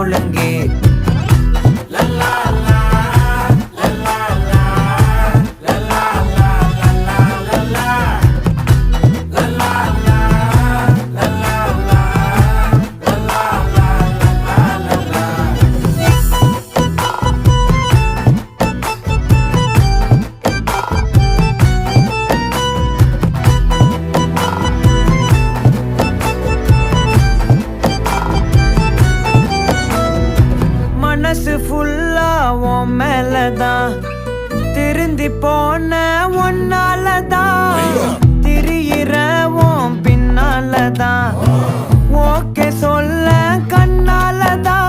ஒழுங்கு. மனசு ஃபுல்லா உன் மேலதான், திருந்தி போன ஒன்னாலதான், திரியிற உன் பின்னாலதான், ஓகே சொல்ல கண்ணாலதான்.